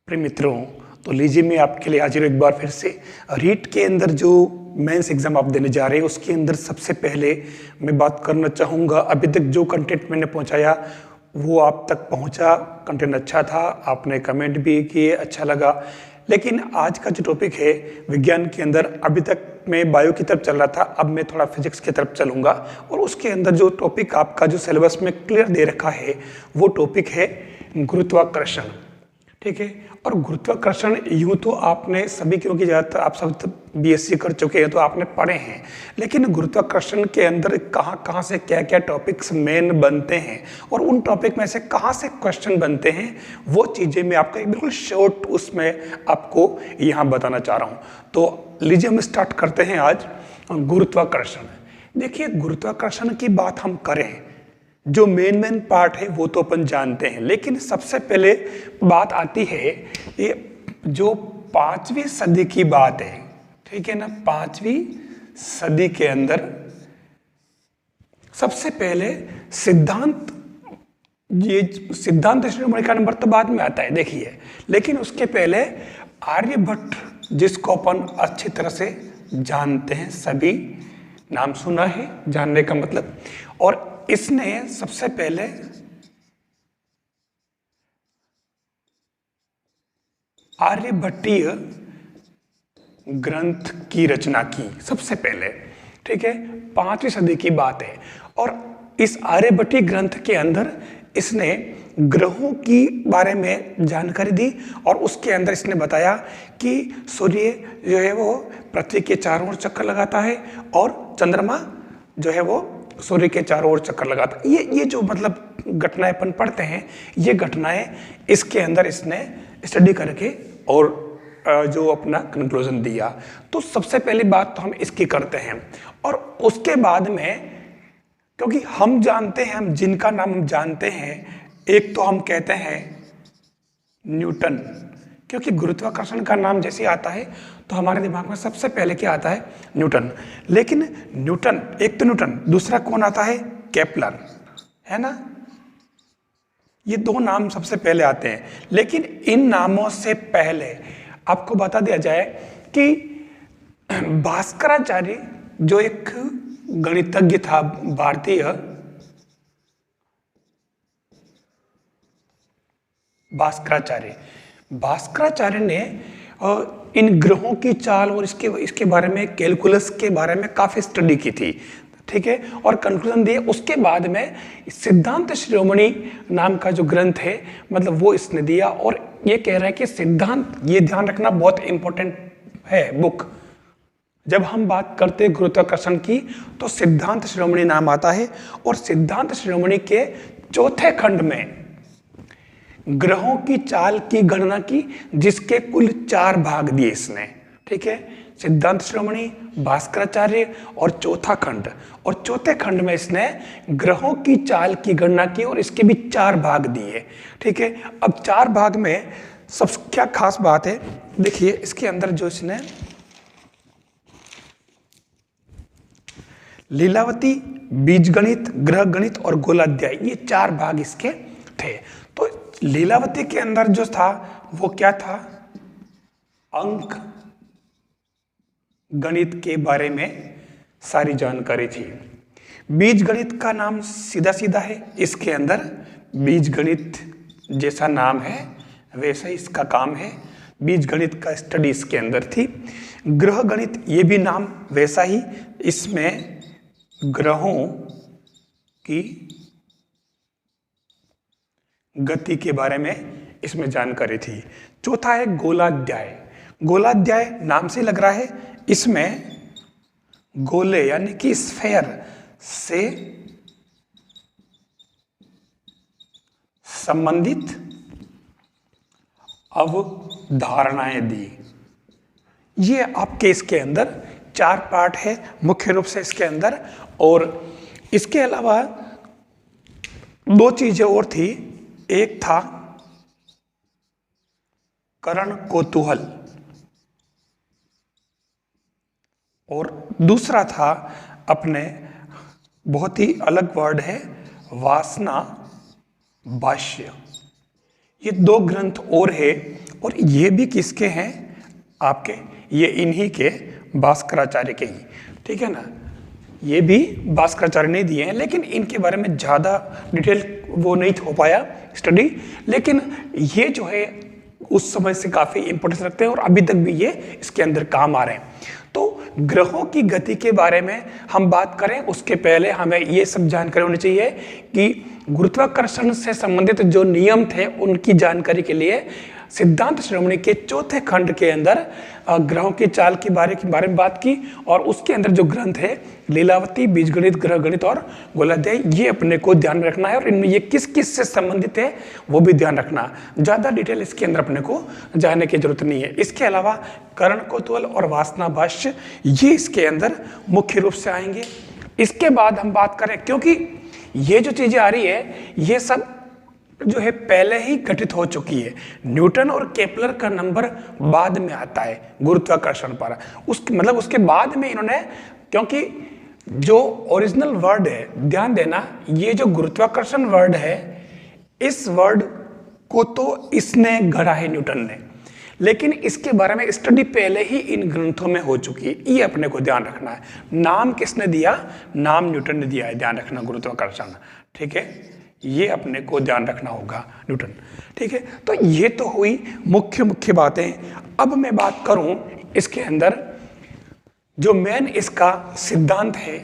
प्रिय मित्रों, तो लीजिए मैं आपके लिए हाजिर हूं एक बार फिर से। रीट के अंदर जो मेंस एग्जाम आप देने जा रहे हैं उसके अंदर सबसे पहले मैं बात करना चाहूँगा, अभी तक जो कंटेंट मैंने पहुँचाया वो आप तक पहुँचा, कंटेंट अच्छा था, आपने कमेंट भी किए, अच्छा लगा। लेकिन आज का जो टॉपिक है विज्ञान के अंदर, अभी तक मैं बायो की तरफ चल रहा था, अब मैं थोड़ा फिजिक्स की तरफ चलूँगा। और उसके अंदर जो टॉपिक आपका जो सिलेबस में क्लियर दे रखा है वो टॉपिक है गुरुत्वाकर्षण। ठीक है। और गुरुत्वाकर्षण यूँ तो आपने सभी, क्योंकि ज़्यादातर आप सब बीएससी कर चुके हैं तो आपने पढ़े हैं, लेकिन गुरुत्वाकर्षण के अंदर कहाँ कहाँ से क्या क्या टॉपिक्स मेन बनते हैं और उन टॉपिक में से कहाँ से क्वेश्चन बनते हैं, वो चीज़ें मैं आपको एक बिल्कुल शॉर्ट उसमें आपको यहाँ बताना चाह रहा हूँ। तो लीजिए हम स्टार्ट करते हैं आज गुरुत्वाकर्षण। देखिए, गुरुत्वाकर्षण की बात हम करें, जो मेन पार्ट है वो तो अपन जानते हैं, लेकिन सबसे पहले बात आती है ये जो 5वीं सदी की बात है। ठीक है ना, 5वीं सदी के अंदर सबसे पहले सिद्धांत, ये सिद्धांत शिरोमणि का नंबर तो बाद में आता है देखिए, लेकिन उसके पहले आर्यभट्ट, जिसको अपन अच्छी तरह से जानते हैं, सभी नाम सुना है, जानने का मतलब, और इसने सबसे पहले आर्यभट्टीय ग्रंथ की रचना की सबसे पहले। ठीक है, 5वीं सदी की बात है। और इस आर्यभट्टीय ग्रंथ के अंदर इसने ग्रहों की बारे में जानकारी दी और उसके अंदर इसने बताया कि सूर्य जो है वो पृथ्वी के चारों ओर चक्कर लगाता है और चंद्रमा जो है वो सूर्य के चारों ओर चक्कर लगाता है। ये जो मतलब घटनाएं अपन पढ़ते हैं, ये घटनाएं इसके अंदर इसने स्टडी करके और जो अपना कंक्लूजन दिया। तो सबसे पहली बात तो हम इसकी करते हैं। और उसके बाद में, क्योंकि हम जानते हैं, हम जिनका नाम हम जानते हैं, एक तो हम कहते हैं न्यूटन, क्योंकि गुरुत्वाकर्षण का नाम जैसे आता है तो हमारे दिमाग में सबसे पहले क्या आता है? न्यूटन। लेकिन न्यूटन, एक तो न्यूटन, दूसरा कौन आता है? केपलर, है ना। ये दो नाम सबसे पहले आते हैं। लेकिन इन नामों से पहले आपको बता दिया जाए कि भास्कराचार्य, जो एक गणितज्ञ था भारतीय, भास्कराचार्य ने इन ग्रहों की चाल और इसके बारे में, कैलकुलस के बारे में काफी स्टडी की थी। ठीक है, और कंक्लूजन दिए। उसके बाद में सिद्धांत शिरोमणि नाम का जो ग्रंथ है, मतलब वो इसने दिया। और ये कह रहा है कि सिद्धांत, ये ध्यान रखना बहुत इंपॉर्टेंट है बुक, जब हम बात करते हैं गुरुत्वाकर्षण की तो सिद्धांत शिरोमणि नाम आता है। और सिद्धांत शिरोमणि के चौथे खंड में ग्रहों की चाल की गणना की, जिसके कुल 4 भाग दिए इसने। ठीक है, सिद्धांत शिरोमणि, भास्कराचार्य और चौथा खंड। और चौथे खंड में इसने ग्रहों की चाल की गणना की और इसके भी 4 भाग दिए। ठीक है, अब 4 भाग में सब क्या खास बात है, देखिए इसके अंदर जो इसने लीलावती, बीजगणित, ग्रह गणित और गोलाध्याय, ये 4 भाग इसके थे। तो लीलावती के अंदर जो था वो क्या था? अंक गणित के बारे में सारी जानकारी थी। बीजगणित का नाम सीधा सीधा है, इसके अंदर बीजगणित जैसा नाम है वैसा ही इसका काम है, बीजगणित का स्टडी इसके अंदर थी। ग्रह गणित, ये भी नाम वैसा ही, इसमें ग्रहों की गति के बारे में इसमें जानकारी थी। चौथा है गोलाध्याय। गोलाध्याय नाम से लग रहा है, इसमें गोले यानी कि स्फेयर से संबंधित अवधारणाएं दी। ये आपके इसके अंदर 4 पार्ट है मुख्य रूप से इसके अंदर। और इसके अलावा 2 चीजें और थी, एक था करण कौतूहल और दूसरा था अपने, बहुत ही अलग वर्ड है, वासना भाष्य। ये 2 ग्रंथ और है और ये भी किसके हैं, आपके ये इन्हीं के भास्कराचार्य के ही, ठीक है ना। ये भी भास्कराचार्य ने दिए हैं, लेकिन इनके बारे में ज़्यादा डिटेल वो नहीं हो पाया स्टडी, लेकिन ये जो है उस समय से काफ़ी इंपॉर्टेंस रखते हैं और अभी तक भी ये इसके अंदर काम आ रहे हैं। तो ग्रहों की गति के बारे में हम बात करें उसके पहले हमें ये सब जानकारी होनी चाहिए कि गुरुत्वाकर्षण से संबंधित जो नियम थे उनकी जानकारी के लिए सिद्धांत शिरोमणि के चौथे खंड के अंदर ग्रहों की चाल के बारे में बात की, और उसके अंदर जो ग्रंथ है लीलावती, बीजगणित, ग्रह गणित और गोलाध्याय, ये अपने को ध्यान में रखना है, और इनमें ये किस किस से संबंधित है वो भी ध्यान रखना। ज़्यादा डिटेल इसके अंदर अपने को जानने की जरूरत नहीं है। इसके अलावा कर्ण कौतूहल और वासना भाष्य ये इसके अंदर मुख्य रूप से आएंगे। इसके बाद हम बात करें, क्योंकि ये जो चीजें आ रही है ये सब जो है पहले ही घटित हो चुकी है। न्यूटन और केपलर का नंबर बाद में आता है गुरुत्वाकर्षण पर, मतलब उसके बाद में इन्होंने, क्योंकि जो ओरिजिनल वर्ड है, ध्यान देना, ये जो गुरुत्वाकर्षण वर्ड है इस वर्ड को तो इसने गढ़ा है न्यूटन ने, लेकिन इसके बारे में स्टडी पहले ही इन ग्रंथों में हो चुकी है। ये अपने को ध्यान रखना है। नाम किसने दिया, नाम न्यूटन ने दिया है, ध्यान रखना, गुरुत्वाकर्षण, ठीक है, ये अपने को ध्यान रखना होगा, न्यूटन, ठीक है। तो ये तो हुई मुख्य बातें। अब मैं बात करूं इसके अंदर जो मेन इसका सिद्धांत है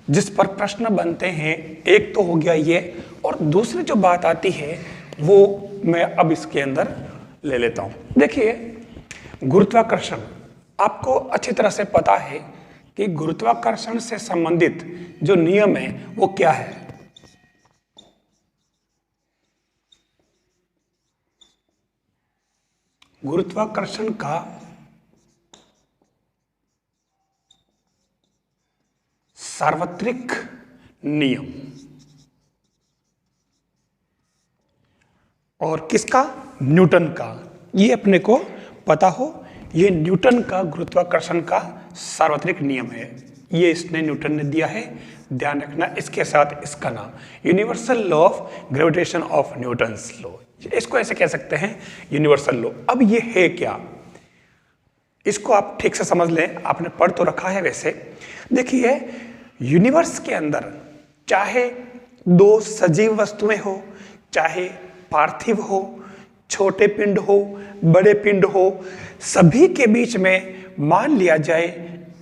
जिस पर प्रश्न बनते हैं, एक तो हो गया ये, और दूसरी जो बात आती है वो मैं अब इसके अंदर ले लेता हूं। देखिए, गुरुत्वाकर्षण, आपको अच्छी तरह से पता है कि गुरुत्वाकर्षण से संबंधित जो नियम है वो क्या है। गुरुत्वाकर्षण का सार्वत्रिक नियम, और किसका, न्यूटन का, ये अपने को पता हो। ये न्यूटन का गुरुत्वाकर्षण का सार्वत्रिक नियम है, ये इसने न्यूटन ने दिया है, ध्यान रखना। इसके साथ इसका नाम universal law of gravitation of Newton's law, इसको ऐसे कह सकते हैं, यूनिवर्सल लॉ। अब ये है क्या, इसको आप ठीक से समझ लें, आपने पढ़ तो रखा है वैसे। देखिए, यूनिवर्स के अंदर चाहे दो सजीव वस्तुएं हो, चाहे पार्थिव हो, छोटे पिंड हो, बड़े पिंड हो, सभी के बीच में मान लिया जाए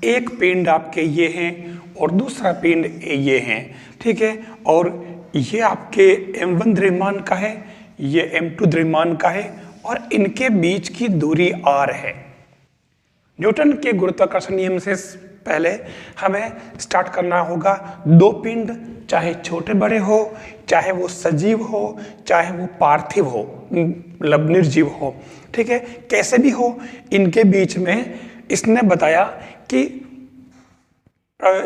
एक पिंड आपके ये हैं और दूसरा पिंड ये हैं, ठीक है, और ये आपके m1 द्रव्यमान का है, ये m2 द्रव्यमान का है, और इनके बीच की दूरी r है। न्यूटन के गुरुत्वाकर्षण नियम से पहले हमें स्टार्ट करना होगा, दो पिंड चाहे छोटे बड़े हो, चाहे वो सजीव हो, चाहे वो पार्थिव हो, मतलब निर्जीव हो, ठीक है, कैसे भी हो, इनके बीच में इसने बताया कि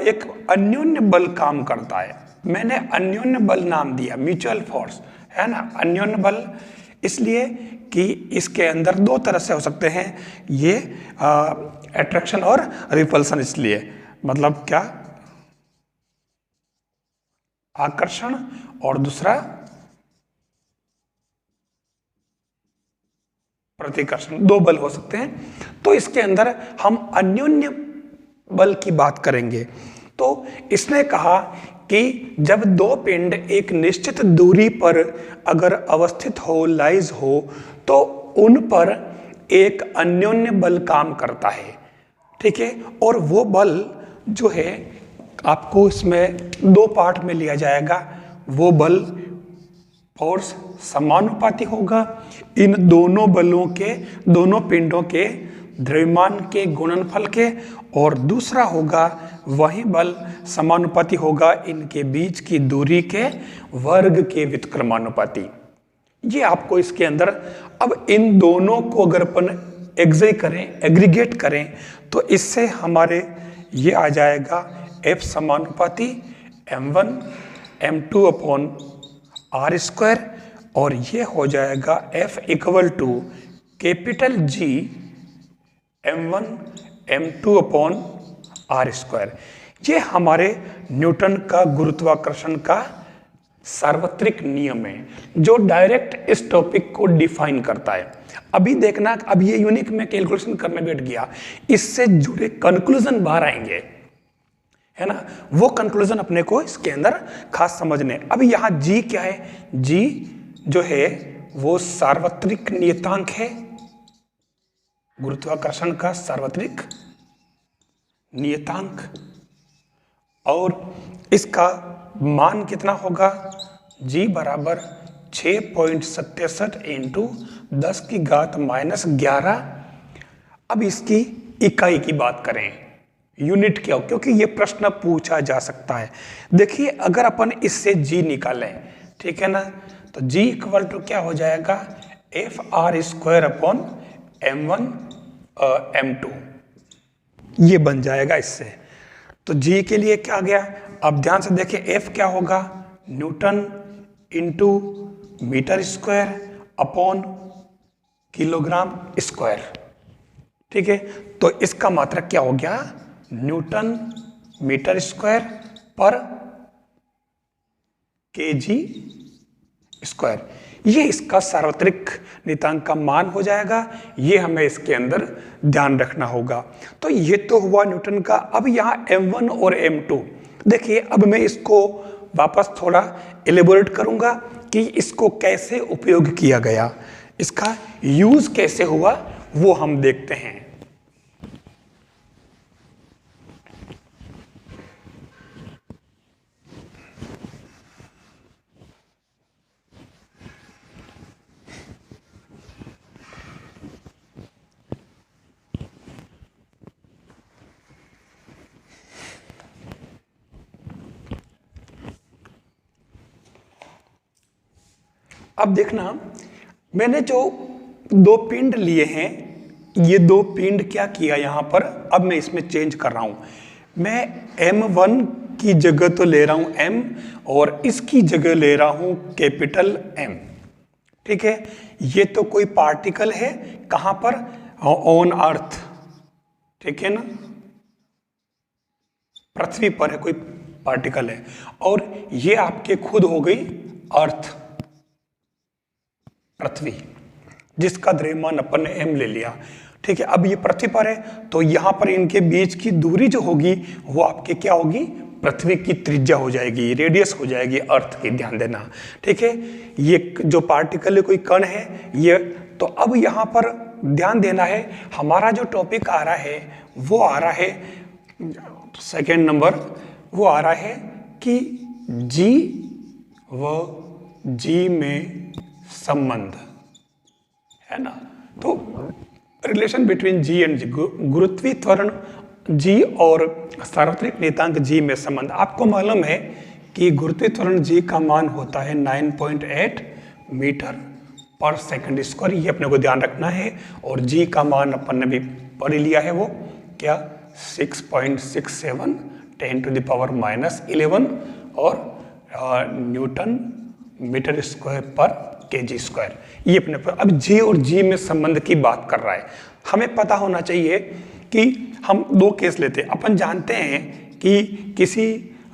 एक अन्योन्य बल काम करता है। मैंने अन्योन्य बल नाम दिया, म्यूचुअल फोर्स, है ना, अन्योन्य बल, इसलिए कि इसके अंदर दो तरह से हो सकते हैं ये, अट्रैक्शन और रिपल्सन। इसलिए मतलब क्या, आकर्षण और दूसरा प्रतिकर्षण, दो बल हो सकते हैं। तो इसके अंदर हम अन्योन्य बल की बात करेंगे। तो इसने कहा कि जब दो पिंड एक निश्चित दूरी पर अगर अवस्थित हो, लाइज हो, तो उन पर एक अन्योन्य बल काम करता है, ठीक है, और वो बल जो है आपको इसमें दो पार्ट में लिया जाएगा। वो बल फोर्स समानुपाती होगा इन दोनों बलों के, दोनों पिंडों के द्रव्यमान के गुणनफल के, और दूसरा होगा वही बल समानुपाती होगा इनके बीच की दूरी के वर्ग के व्युत्क्रमानुपाती। ये आपको इसके अंदर, अब इन दोनों को अगर अपन एग्रीगेट करें तो इससे हमारे ये आ जाएगा F समानुपाती m1 m2 upon r square, और ये हो जाएगा F equal to capital G m1 m2 upon r square. ये हमारे न्यूटन का गुरुत्वाकर्षण का सार्वत्रिक नियम है जो डायरेक्ट इस टॉपिक को डिफाइन करता है। अभी देखना, अब ये यूनिक में कैलकुलेशन करने बैठ गया, इससे जुड़े कंक्लूजन बाहर आएंगे, है ना। वो कंक्लूजन अपने को इसके अंदर खास समझने। अब यहां जी क्या है, जी जो है वो सार्वत्रिक नियतांक है, गुरुत्वाकर्षण का सार्वत्रिक नियतांक, और इसका मान कितना होगा, जी बराबर 6.67 इंटू 10 की घात -11। अब इसकी इकाई की बात करें, यूनिट क्या हो, क्योंकि ये प्रश्न पूछा जा सकता है। देखिए अगर अपन इससे जी निकालें, ठीक है ना, तो जी इक्वल टू क्या हो जाएगा, FR² अपॉन M1 M2, ये बन जाएगा इससे। तो जी के लिए क्या आ गया, अब ध्यान से देखिए F क्या होगा, newton into metre square upon kilogram square, ठीक है। तो इसका मात्रक क्या हो गया, न्यूटन मीटर स्क्वायर पर केजी स्क्वायर। ये इसका सार्वत्रिक नियतांक का मान हो जाएगा, ये हमें इसके अंदर ध्यान रखना होगा। तो ये तो हुआ न्यूटन का। अब यहाँ M1 और M2 देखिए, अब मैं इसको वापस थोड़ा एलेबोरेट करूंगा कि इसको कैसे उपयोग किया गया, इसका यूज कैसे हुआ वो हम देखते हैं। अब देखना, मैंने जो दो पिंड लिए हैं, ये दो पिंड क्या किया यहां पर, अब मैं इसमें चेंज कर रहा हूं। मैं M1 की जगह तो ले रहा हूं M, और इसकी जगह ले रहा हूं कैपिटल M, ठीक है। ये तो कोई पार्टिकल है, कहां पर, ऑन अर्थ, ठीक है ना, पृथ्वी पर है कोई पार्टिकल है, और ये आपके खुद हो गई अर्थ, पृथ्वी, जिसका द्रव्यमान अपन ने m ले लिया, ठीक है। अब ये पृथ्वी पर है, तो यहां पर इनके बीच की दूरी जो होगी वो आपके क्या होगी, पृथ्वी की त्रिज्या हो जाएगी, रेडियस हो जाएगी अर्थ की, ध्यान देना, ठीक है। ये जो पार्टिकल है कोई कण है ये। तो अब यहां पर ध्यान देना है, हमारा जो टॉपिक आ रहा है वो आ रहा है, सेकेंड नंबर, वो आ रहा है कि G व G में संबंध, है ना। तो relation between G and G, गुरुत्वीय त्वरण G और सार्वत्रिक नियतांक G में संबंध। आपको मालूम है कि गुरुत्वीय त्वरण G का मान होता है 9.8 मीटर पर सेकंड स्क्वायर, ये अपने को ध्यान रखना है। और G का मान अपन ने भी पढ़ लिया है, वो क्या 6.67 10⁻⁻11 और न्यूटन मीटर स्क्वायर पर केजी स्क्वायर, ये अपने पर। अब G और G में संबंध की बात कर रहा है, हमें पता होना चाहिए कि हम दो केस लेते हैं। अपन जानते हैं कि किसी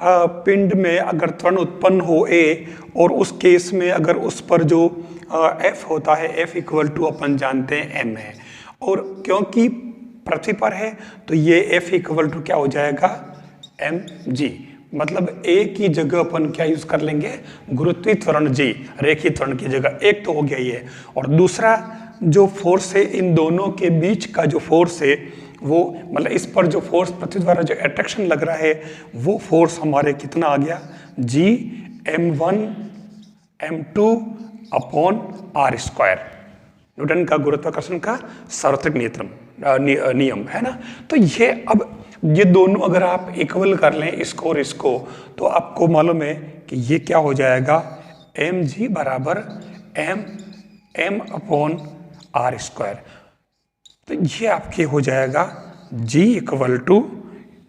पिंड में अगर त्वरण उत्पन्न हो A, और उस केस में अगर उस पर जो F होता है, F इक्वल टू अपन जानते हैं M है, और क्योंकि पृथ्वी पर है तो ये F इक्वल टू क्या हो जाएगा, mg। मतलब A की जगह अपन क्या यूज कर लेंगे, गुरुत्वीय त्वरण G, रेखीय त्वरण की जगह। एक तो हो गया ये, और दूसरा जो फोर्स है इन दोनों के बीच का जो फोर्स है वो, मतलब इस पर जो फोर्स पृथ्वी द्वारा जो अट्रैक्शन लग रहा है वो फोर्स हमारे कितना आ गया, G m1 m2 upon r square, Newton का गुरुत्वाकर्षण का सार्वत्रिक नियम, है ना। तो ये अब ये दोनों अगर आप इक्वल कर लें इसको और इसको, तो आपको मालूम है कि ये क्या हो जाएगा, mg बराबर m अपॉन r स्क्वायर। तो ये आपके हो जाएगा g इक्वल टू,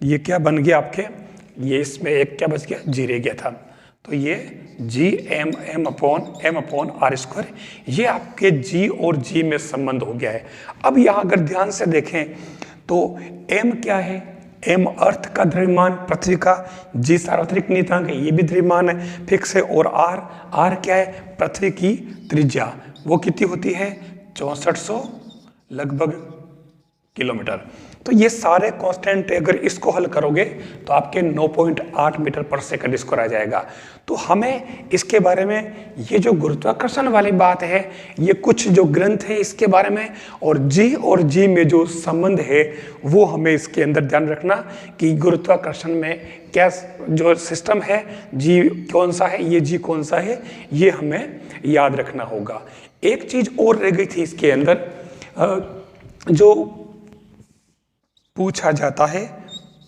ये क्या बन गया आपके, ये इसमें एक क्या बच गया, g रह गया था, तो ये g m upon r square, ये आपके g और g में संबंध हो गया है। अब यहाँ अगर ध्यान से देखें तो m क्या है, m अर्थ का द्रव्यमान, पृथ्वी का, g सार्वत्रिक नियतांक है, ये भी द्रव्यमान है, फिक्स है, और r क्या है, पृथ्वी की त्रिज्या, वो कितनी होती है, 6400 लगभग किलोमीटर। तो ये सारे कांस्टेंट, अगर इसको हल करोगे तो आपके 9.8 मीटर पर सेकंड स्क्वायर आ जाएगा। तो हमें इसके बारे में, ये जो गुरुत्वाकर्षण वाली बात है, ये कुछ जो ग्रंथ है इसके बारे में, और जी में जो संबंध है वो हमें इसके अंदर ध्यान रखना कि गुरुत्वाकर्षण में क्या जो सिस्टम है, जी कौन सा है, ये जी कौन सा है, ये हमें याद रखना होगा। एक चीज और रह गई थी इसके अंदर, जो पूछा जाता है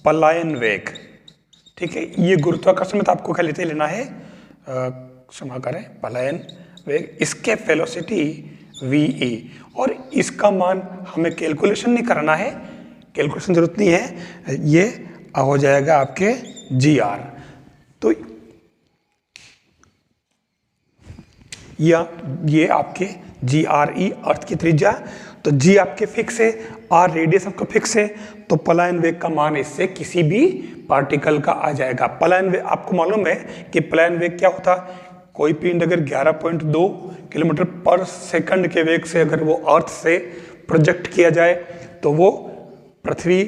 पलायन वेग, ठीक है, ये गुरुत्वाकर्षण में तो आपको क्या लेते लेना है, क्षमा करें, पलायन वेग, इसके वेलोसिटी ve, और इसका मान हमें कैलकुलेशन नहीं करना है, कैलकुलेशन जरूरत नहीं है, ये हो जाएगा आपके gr। तो या ये आपके GRE अर्थ की त्रिज्या, तो g आपके फिक्स है, r रेडियस आपका फिक्स है, तो पलायन वेग का मान इससे किसी भी पार्टिकल का आ जाएगा। पलायन वेग आपको मालूम है कि पलायन वेग क्या होता, कोई पिंड अगर 11.2 किलोमीटर पर सेकंड के वेग से अगर वो अर्थ से प्रोजेक्ट किया जाए तो वो पृथ्वी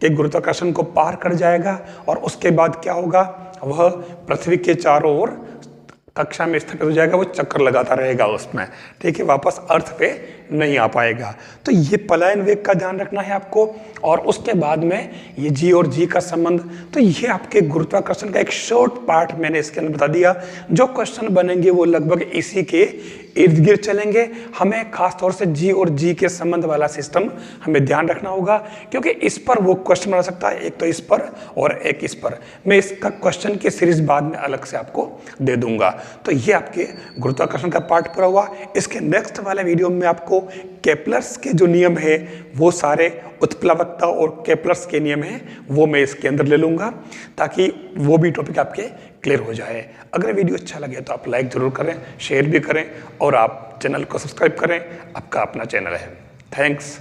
के गुरुत्वाकर्षण को पार कर जाएगा, और उसके बाद क्या होगा, वह पृथ्वी के चारों ओर कक्षा में स्थगित हो जाएगा, वो चक्कर लगाता रहेगा उसमें, ठीक है, वापस अर्थ पे नहीं आ पाएगा। तो ये पलायन वेग का ध्यान रखना है आपको। और उसके बाद में ये जी और जी का संबंध, तो ये आपके गुरुत्वाकर्षण का एक शॉर्ट पार्ट मैंने इसके अंदर बता दिया। जो क्वेश्चन बनेंगे वो लगभग इसी के इर्द गिर्द चलेंगे। हमें खासतौर से जी और जी के संबंध वाला सिस्टम हमें ध्यान रखना होगा, क्योंकि इस पर वो क्वेश्चन बना सकता है, एक तो इस पर और एक इस पर। मैं इसका क्वेश्चन की सीरीज बाद में अलग से आपको दे दूंगा। तो ये आपके गुरुत्वाकर्षण का पार्ट पूरा हुआ। इसके नेक्स्ट वाले वीडियो में आपको केपलर्स के जो नियम है वो सारे, उत्प्लावकता और केपलर्स के नियम है वो मैं इसके अंदर ले लूंगा, ताकि वो भी टॉपिक आपके क्लियर हो जाए। अगर वीडियो अच्छा लगे तो आप लाइक जरूर करें, शेयर भी करें, और आप चैनल को सब्सक्राइब करें। आपका अपना चैनल है। थैंक्स।